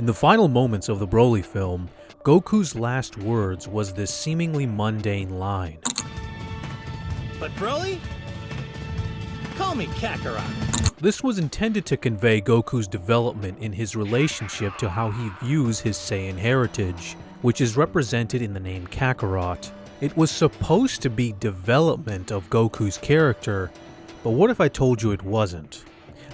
In the final moments of the Broly film, Goku's last words was this seemingly mundane line. But Broly? Call me Kakarot. This was intended to convey Goku's development in his relationship to how he views his Saiyan heritage, which is represented in the name Kakarot. It was supposed to be development of Goku's character, but what if I told you it wasn't?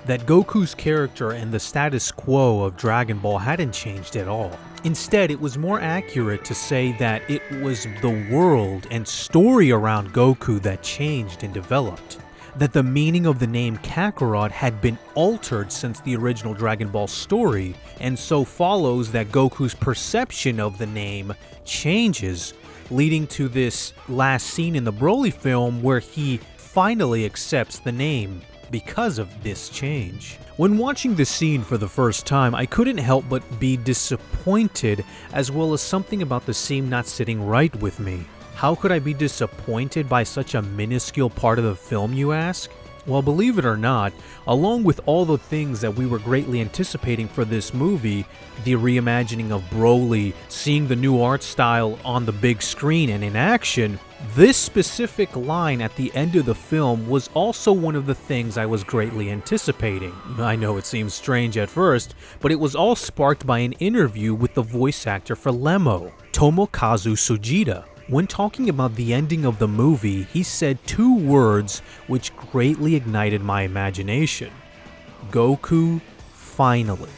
That Goku's character and the status quo of Dragon Ball hadn't changed at all. Instead, it was more accurate to say that it was the world and story around Goku that changed and developed. That the meaning of the name Kakarot had been altered since the original Dragon Ball story, and so follows that Goku's perception of the name changes, leading to this last scene in the Broly film where he finally accepts the name because of this change. When watching this scene for the first time, I couldn't help but be disappointed, as well as something about the scene not sitting right with me. How could I be disappointed by such a minuscule part of the film, you ask? Well, believe it or not, along with all the things that we were greatly anticipating for this movie, the reimagining of Broly, seeing the new art style on the big screen and in action, this specific line at the end of the film was also one of the things I was greatly anticipating. I know it seems strange at first, but it was all sparked by an interview with the voice actor for Lemmo, Tomokazu Sujita. When talking about the ending of the movie, he said two words which greatly ignited my imagination. Goku, finally.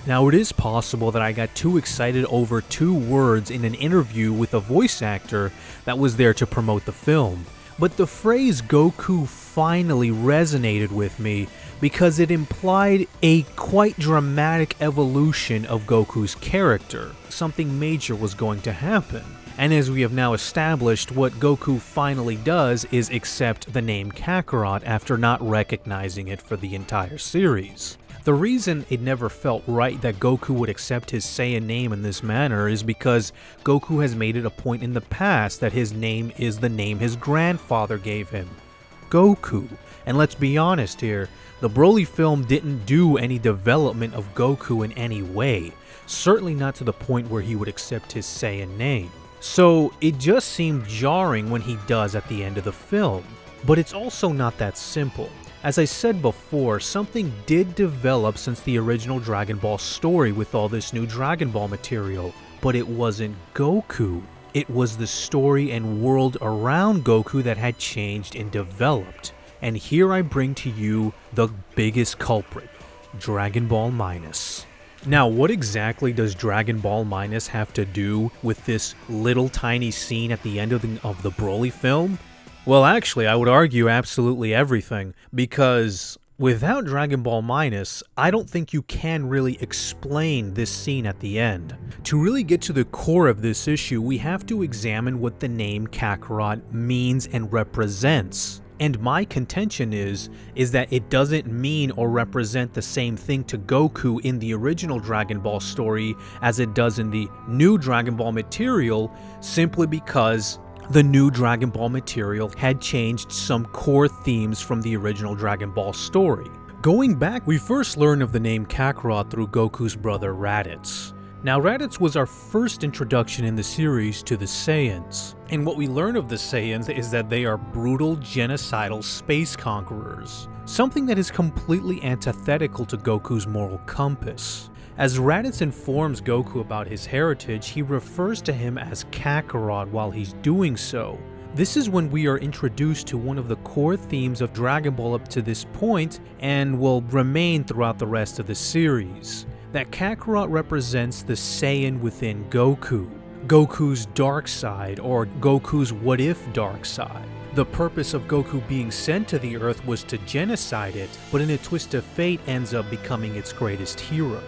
Now, it is possible that I got too excited over two words in an interview with a voice actor that was there to promote the film, but the phrase Goku finally resonated with me because it implied a quite dramatic evolution of Goku's character. Something major was going to happen. And as we have now established, what Goku finally does is accept the name Kakarot after not recognizing it for the entire series. The reason it never felt right that Goku would accept his Saiyan name in this manner is because Goku has made it a point in the past that his name is the name his grandfather gave him, Goku. And let's be honest here, the Broly film didn't do any development of Goku in any way, certainly not to the point where he would accept his Saiyan name. So it just seemed jarring when he does at the end of the film. But it's also not that simple. As I said before, something did develop since the original Dragon Ball story with all this new Dragon Ball material, but it wasn't Goku. It was the story and world around Goku that had changed and developed. And here I bring to you the biggest culprit, Dragon Ball Minus. Now, what exactly does Dragon Ball Minus have to do with this little tiny scene at the end of the Broly film? Well, actually, I would argue absolutely everything, because without Dragon Ball Minus, I don't think you can really explain this scene at the end. To really get to the core of this issue, we have to examine what the name Kakarot means and represents. And my contention is that it doesn't mean or represent the same thing to Goku in the original Dragon Ball story as it does in the new Dragon Ball material, simply because the new Dragon Ball material had changed some core themes from the original Dragon Ball story. Going back, we first learn of the name Kakarot through Goku's brother Raditz. Now, Raditz was our first introduction in the series to the Saiyans, and what we learn of the Saiyans is that they are brutal, genocidal space conquerors, something that is completely antithetical to Goku's moral compass. As Raditz informs Goku about his heritage, he refers to him as Kakarot while he's doing so. This is when we are introduced to one of the core themes of Dragon Ball up to this point, and will remain throughout the rest of the series. That Kakarot represents the Saiyan within Goku, Goku's dark side, or Goku's what-if dark side. The purpose of Goku being sent to the Earth was to genocide it, but in a twist of fate ends up becoming its greatest hero.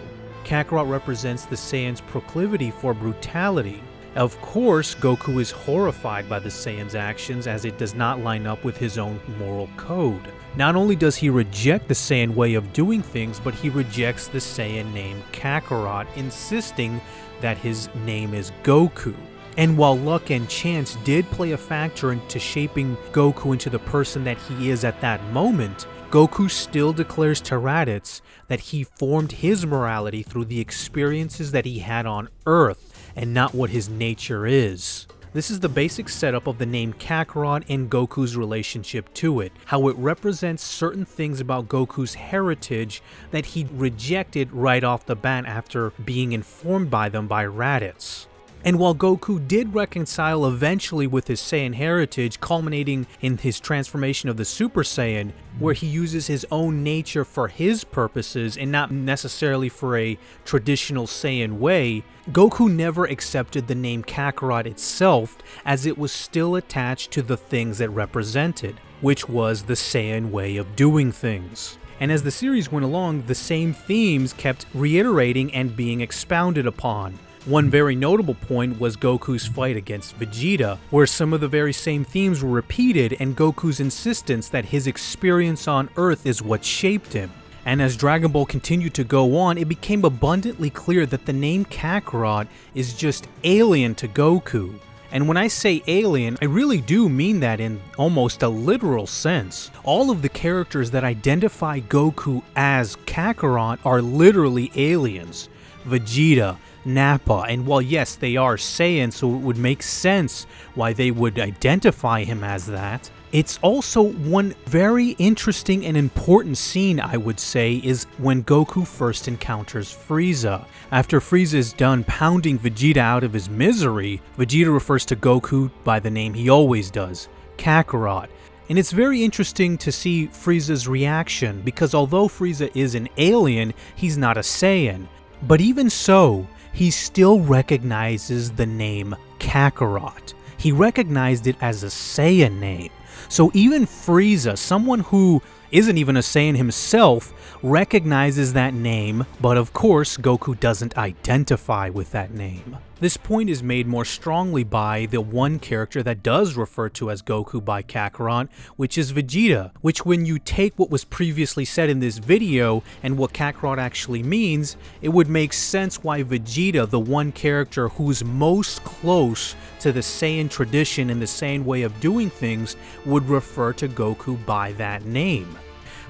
Kakarot represents the Saiyan's proclivity for brutality. Of course, Goku is horrified by the Saiyan's actions as it does not line up with his own moral code. Not only does he reject the Saiyan way of doing things, but he rejects the Saiyan name Kakarot, insisting that his name is Goku. And while luck and chance did play a factor into shaping Goku into the person that he is at that moment, Goku still declares to Raditz that he formed his morality through the experiences that he had on Earth and not what his nature is. This is the basic setup of the name Kakarot and Goku's relationship to it, how it represents certain things about Goku's heritage that he rejected right off the bat after being informed by them by Raditz. And while Goku did reconcile eventually with his Saiyan heritage, culminating in his transformation of the Super Saiyan, where he uses his own nature for his purposes and not necessarily for a traditional Saiyan way, Goku never accepted the name Kakarot itself, as it was still attached to the things that represented, which was the Saiyan way of doing things. And as the series went along, the same themes kept reiterating and being expounded upon. One very notable point was Goku's fight against Vegeta, where some of the very same themes were repeated, and Goku's insistence that his experience on Earth is what shaped him. And as Dragon Ball continued to go on, it became abundantly clear that the name Kakarot is just alien to Goku. And when I say alien, I really do mean that in almost a literal sense. All of the characters that identify Goku as Kakarot are literally aliens. Vegeta, Nappa, and while yes, they are Saiyan, so it would make sense why they would identify him as that, it's also one very interesting and important scene, I would say, is when Goku first encounters Frieza. After Frieza is done pounding Vegeta out of his misery, Vegeta refers to Goku by the name he always does, Kakarot. And it's very interesting to see Frieza's reaction, because although Frieza is an alien, he's not a Saiyan. But even so, he still recognizes the name Kakarot. He recognized it as a Saiyan name. So even Frieza, someone who isn't even a Saiyan himself, recognizes that name, but of course Goku doesn't identify with that name. This point is made more strongly by the one character that does refer to as Goku by Kakarot, which is Vegeta, which when you take what was previously said in this video and what Kakarot actually means, it would make sense why Vegeta, the one character who's most close to the Saiyan tradition and the Saiyan way of doing things, would refer to Goku by that name.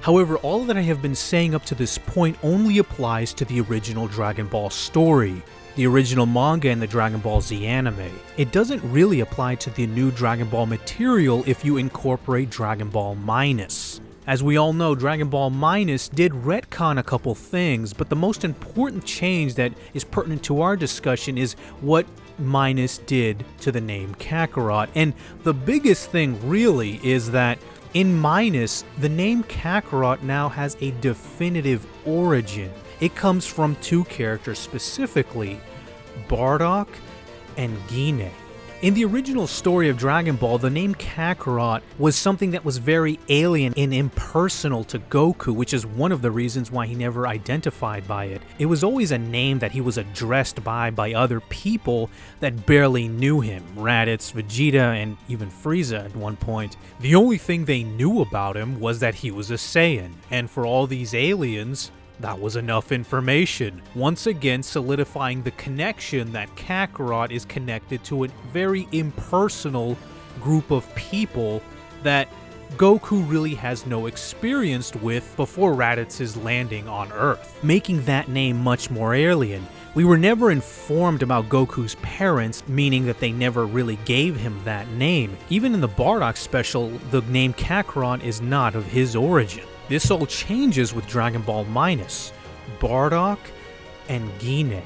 However, all that I have been saying up to this point only applies to the original Dragon Ball story, the original manga and the Dragon Ball Z anime. It doesn't really apply to the new Dragon Ball material if you incorporate Dragon Ball Minus. As we all know, Dragon Ball Minus did retcon a couple things, but the most important change that is pertinent to our discussion is what Minus did to the name Kakarot. And the biggest thing really is that in Minus, the name Kakarot now has a definitive origin. It comes from two characters specifically, Bardock and Gine. In the original story of Dragon Ball, the name Kakarot was something that was very alien and impersonal to Goku, which is one of the reasons why he never identified by it. It was always a name that he was addressed by other people that barely knew him, Raditz, Vegeta, and even Frieza at one point. The only thing they knew about him was that he was a Saiyan, and for all these aliens, that was enough information, once again solidifying the connection that Kakarot is connected to a very impersonal group of people that Goku really has no experience with before Raditz's landing on Earth, making that name much more alien. We were never informed about Goku's parents, meaning that they never really gave him that name. Even in the Bardock special, the name Kakarot is not of his origin. This all changes with Dragon Ball Minus, Bardock and Gine.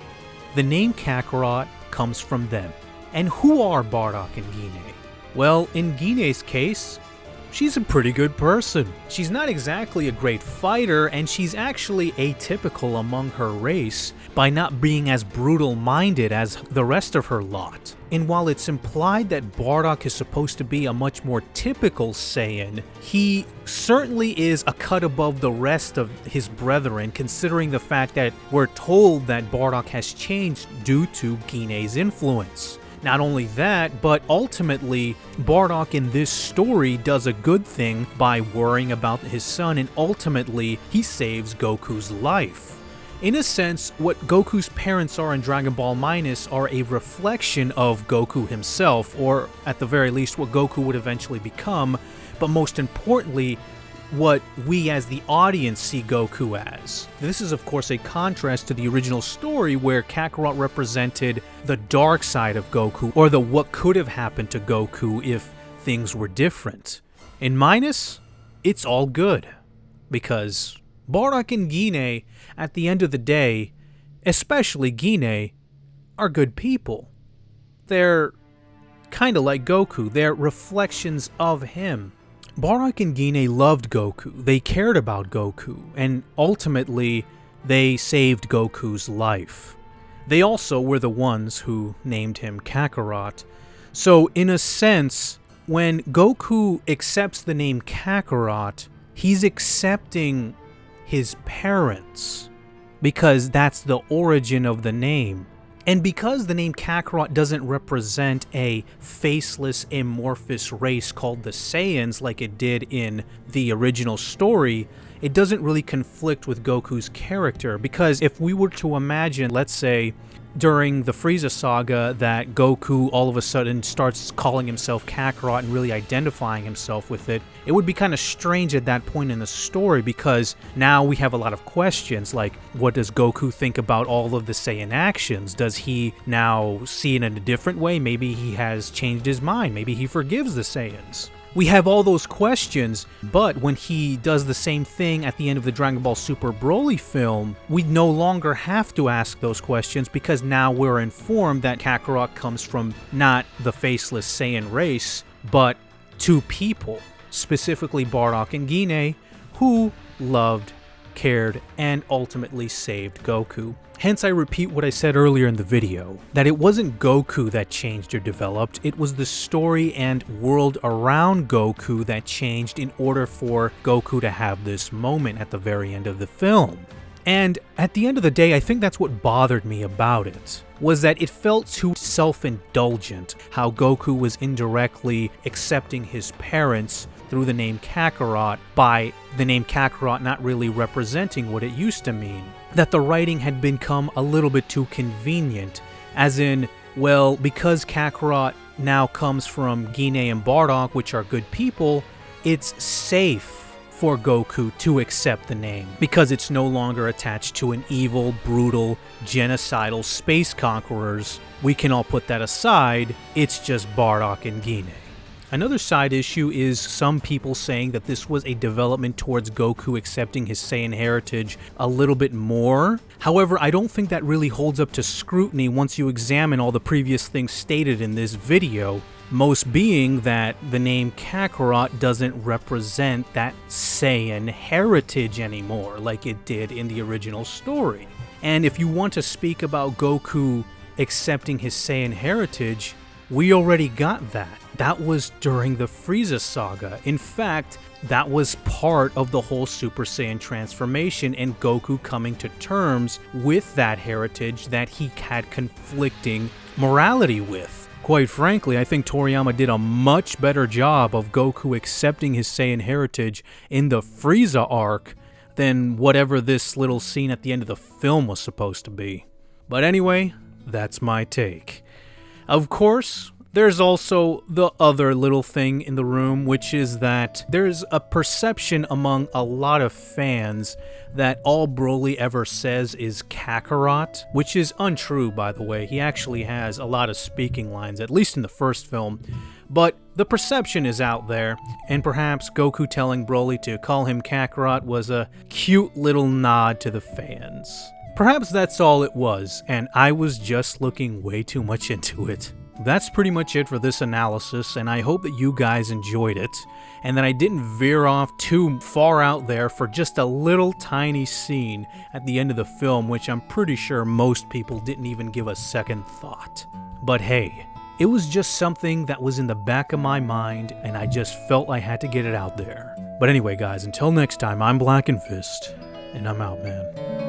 The name Kakarot comes from them. And who are Bardock and Gine? Well, in Gine's case, she's a pretty good person. She's not exactly a great fighter, and she's actually atypical among her race by not being as brutal-minded as the rest of her lot. And while it's implied that Bardock is supposed to be a much more typical Saiyan, he certainly is a cut above the rest of his brethren, considering the fact that we're told that Bardock has changed due to Gine's influence. Not only that, but ultimately, Bardock in this story does a good thing by worrying about his son, and ultimately, he saves Goku's life. In a sense, what Goku's parents are in Dragon Ball Minus are a reflection of Goku himself, or at the very least, what Goku would eventually become, but most importantly, what we as the audience see Goku as. This is of course a contrast to the original story where Kakarot represented the dark side of Goku, or the what could have happened to Goku if things were different. In Minus, it's all good, because Bardock and Gine, at the end of the day, especially Gine, are good people. They're kind of like Goku. They're reflections of him. Bardock and Gine loved Goku. They cared about Goku, and ultimately, they saved Goku's life. They also were the ones who named him Kakarot. So, in a sense, when Goku accepts the name Kakarot, he's accepting his parents, because that's the origin of the name. And because the name Kakarot doesn't represent a faceless, amorphous race called the Saiyans like it did in the original story, it doesn't really conflict with Goku's character. Because if we were to imagine, let's say, during the Frieza saga, that Goku all of a sudden starts calling himself Kakarot and really identifying himself with it, it would be kind of strange at that point in the story, because now we have a lot of questions like, what does Goku think about all of the Saiyan actions? Does he now see it in a different way? Maybe he has changed his mind. Maybe he forgives the Saiyans. We have all those questions, but when he does the same thing at the end of the Dragon Ball Super Broly film, we no longer have to ask those questions, because now we're informed that Kakarot comes from not the faceless Saiyan race, but two people, specifically Bardock and Gine, who loved, cared, and ultimately saved Goku. Hence, I repeat what I said earlier in the video, that it wasn't Goku that changed or developed, it was the story and world around Goku that changed in order for Goku to have this moment at the very end of the film. And at the end of the day, I think that's what bothered me about it, was that it felt too self-indulgent, how Goku was indirectly accepting his parents through the name Kakarot, by the name Kakarot not really representing what it used to mean. That the writing had become a little bit too convenient, as in, well, because Kakarot now comes from Gine and Bardock, which are good people, it's safe for Goku to accept the name, because it's no longer attached to an evil, brutal, genocidal space conquerors. We can all put that aside, it's just Bardock and Gine. Another side issue is some people saying that this was a development towards Goku accepting his Saiyan heritage a little bit more. However, I don't think that really holds up to scrutiny once you examine all the previous things stated in this video, most being that the name Kakarot doesn't represent that Saiyan heritage anymore like it did in the original story. And if you want to speak about Goku accepting his Saiyan heritage, we already got that. That was during the Frieza saga. In fact, that was part of the whole Super Saiyan transformation and Goku coming to terms with that heritage that he had conflicting morality with. Quite frankly, I think Toriyama did a much better job of Goku accepting his Saiyan heritage in the Frieza arc than whatever this little scene at the end of the film was supposed to be. But anyway, that's my take. Of course, there's also the other little thing in the room, which is that there's a perception among a lot of fans that all Broly ever says is Kakarot, which is untrue, by the way. He actually has a lot of speaking lines, at least in the first film. But the perception is out there, and perhaps Goku telling Broly to call him Kakarot was a cute little nod to the fans. Perhaps that's all it was, and I was just looking way too much into it. That's pretty much it for this analysis, and I hope that you guys enjoyed it, and that I didn't veer off too far out there for just a little tiny scene at the end of the film, which I'm pretty sure most people didn't even give a second thought. But hey, it was just something that was in the back of my mind, and I just felt I had to get it out there. But anyway guys, until next time, I'm Blackenfist, and I'm out, man.